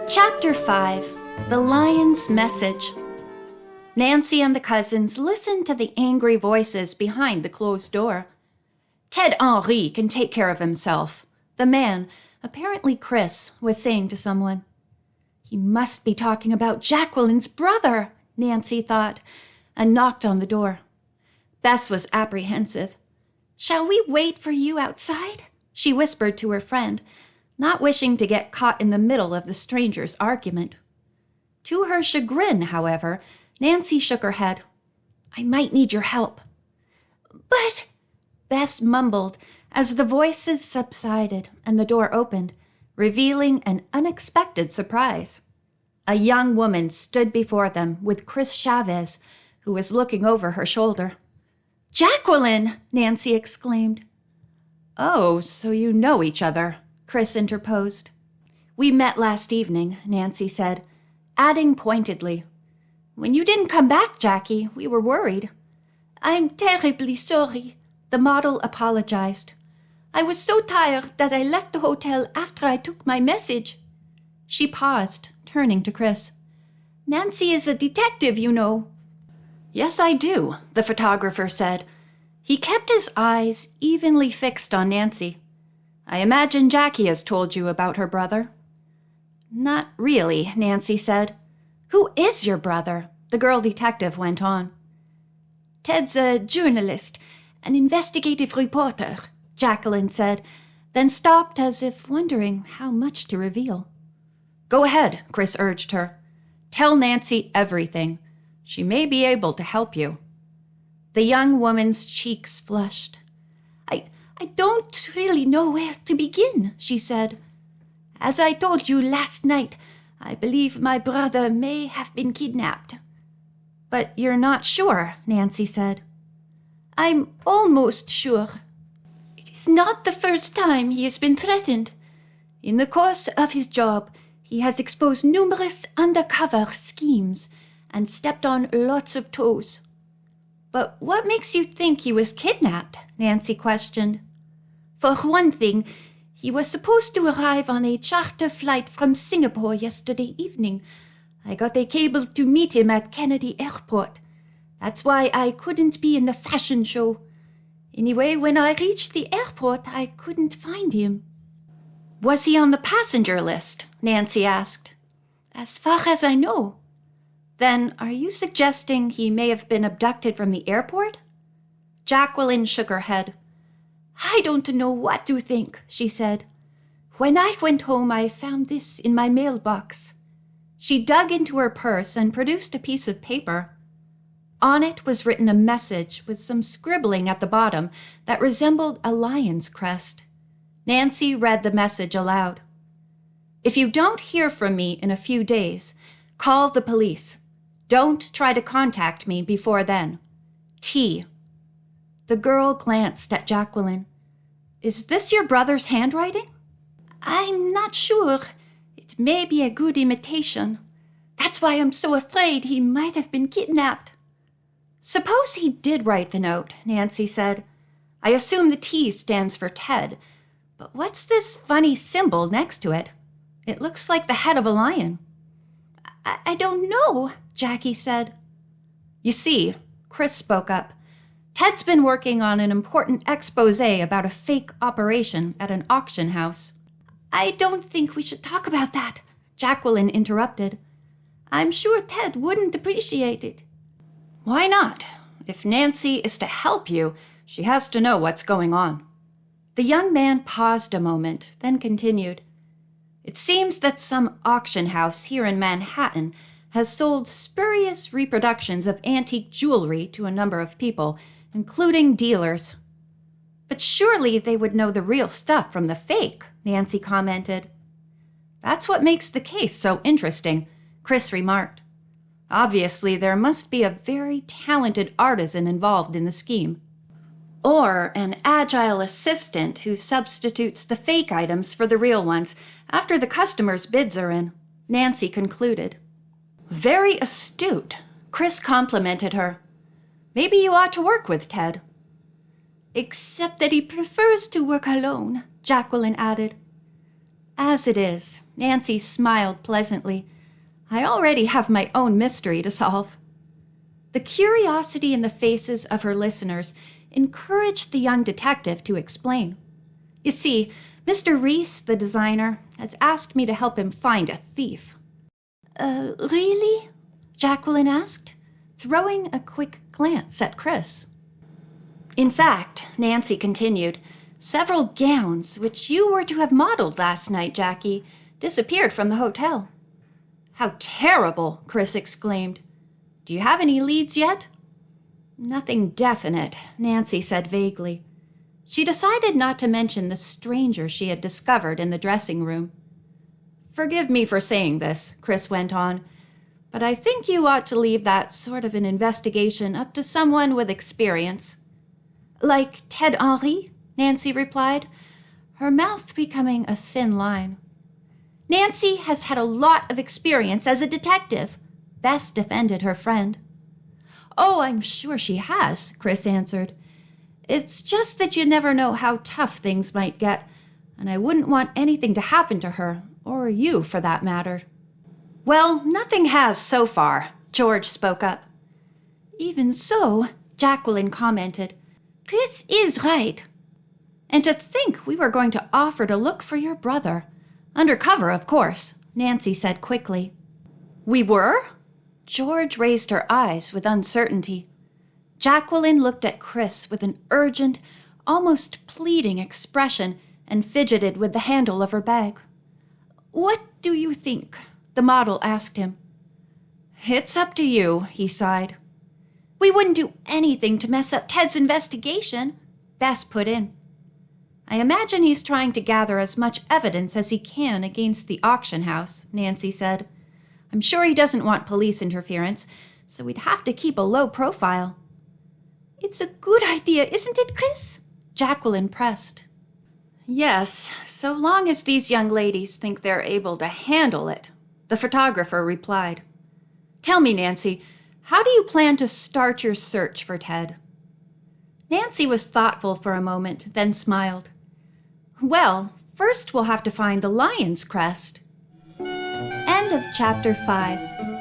Chapter 5. The Lion's Message. Nancy and the cousins listened to the angry voices behind the closed door. Ted Henry can take care of himself, the man, apparently Chris, was saying to someone. He must be talking about Jacqueline's brother, Nancy thought, and knocked on the door. Bess was apprehensive. Shall we wait for you outside? She whispered to her friend, not wishing to get caught in the middle of the stranger's argument. To her chagrin, however, Nancy shook her head. I might need your help. But, Bess mumbled as the voices subsided and the door opened, revealing an unexpected surprise. A young woman stood before them with Chris Chavez, who was looking over her shoulder. Jacqueline! Nancy exclaimed. Oh, so you know each other, Chris interposed. We met last evening, Nancy said, adding pointedly. When you didn't come back, Jackie, we were worried. I'm terribly sorry, the model apologized. I was so tired that I left the hotel after I took my message. She paused, turning to Chris. Nancy is a detective, you know. Yes, I do, the photographer said. He kept his eyes evenly fixed on Nancy. I imagine Jackie has told you about her brother. Not really, Nancy said. Who is your brother? The girl detective went on. Ted's a journalist, an investigative reporter, Jacqueline said, then stopped as if wondering how much to reveal. Go ahead, Chris urged her. Tell Nancy everything. She may be able to help you. The young woman's cheeks flushed. I don't really know where to begin, she said. As I told you last night, I believe my brother may have been kidnapped. But you're not sure, Nancy said. I'm almost sure. It is not the first time he has been threatened. In the course of his job, he has exposed numerous undercover schemes and stepped on lots of toes. But what makes you think he was kidnapped? Nancy questioned. For one thing, he was supposed to arrive on a charter flight from Singapore yesterday evening. I got a cable to meet him at Kennedy Airport. That's why I couldn't be in the fashion show. Anyway, when I reached the airport, I couldn't find him. Was he on the passenger list? Nancy asked. As far as I know. Then are you suggesting he may have been abducted from the airport? Jacqueline shook her head. I don't know what to think, she said. When I went home, I found this in my mailbox. She dug into her purse and produced a piece of paper. On it was written a message with some scribbling at the bottom that resembled a lion's crest. Nancy read the message aloud. If you don't hear from me in a few days, call the police. Don't try to contact me before then. T. The girl glanced at Jacqueline. Is this your brother's handwriting? I'm not sure. It may be a good imitation. That's why I'm so afraid he might have been kidnapped. Suppose he did write the note, Nancy said. I assume the T stands for Ted. But what's this funny symbol next to it? It looks like the head of a lion. I don't know, Jackie said. You see, Chris spoke up. Ted's been working on an important expose about a fake operation at an auction house. I don't think we should talk about that, Jacqueline interrupted. I'm sure Ted wouldn't appreciate it. Why not? If Nancy is to help you, she has to know what's going on. The young man paused a moment, then continued. It seems that some auction house here in Manhattan has sold spurious reproductions of antique jewelry to a number of people, including dealers. But surely they would know the real stuff from the fake, Nancy commented. That's what makes the case so interesting, Chris remarked. Obviously, there must be a very talented artisan involved in the scheme. Or an agile assistant who substitutes the fake items for the real ones after the customer's bids are in, Nancy concluded. Very astute, Chris complimented her. Maybe you ought to work with Ted. Except that he prefers to work alone, Jacqueline added. As it is, Nancy smiled pleasantly. I already have my own mystery to solve. The curiosity in the faces of her listeners encouraged the young detective to explain. You see, Mr. Reese, the designer, has asked me to help him find a thief. Really? Jacqueline asked, throwing a quick glance at Chris. In fact, Nancy continued, several gowns, which you were to have modeled last night, Jackie, disappeared from the hotel. How terrible, Chris exclaimed. Do you have any leads yet? Nothing definite, Nancy said vaguely. She decided not to mention the stranger she had discovered in the dressing room. Forgive me for saying this, Chris went on, but I think you ought to leave that sort of an investigation up to someone with experience. Like Ted Henry? Nancy replied, her mouth becoming a thin line. Nancy has had a lot of experience as a detective, Bess defended her friend. Oh, I'm sure she has, Chris answered. It's just that you never know how tough things might get, and I wouldn't want anything to happen to her, or you for that matter. Well, nothing has so far, George spoke up. Even so, Jacqueline commented, Chris is right. And to think we were going to offer to look for your brother. Undercover, of course, Nancy said quickly. We were? George raised her eyes with uncertainty. Jacqueline looked at Chris with an urgent, almost pleading expression and fidgeted with the handle of her bag. What do you think? The model asked him. It's up to you, he sighed. We wouldn't do anything to mess up Ted's investigation, Bess put in. I imagine he's trying to gather as much evidence as he can against the auction house, Nancy said. I'm sure he doesn't want police interference, so we'd have to keep a low profile. It's a good idea, isn't it, Chris? Jacqueline pressed. Yes, so long as these young ladies think they're able to handle it, the photographer replied. Tell me, Nancy, how do you plan to start your search for Ted? Nancy was thoughtful for a moment, then smiled. Well, first we'll have to find the lion's crest. End of chapter 5.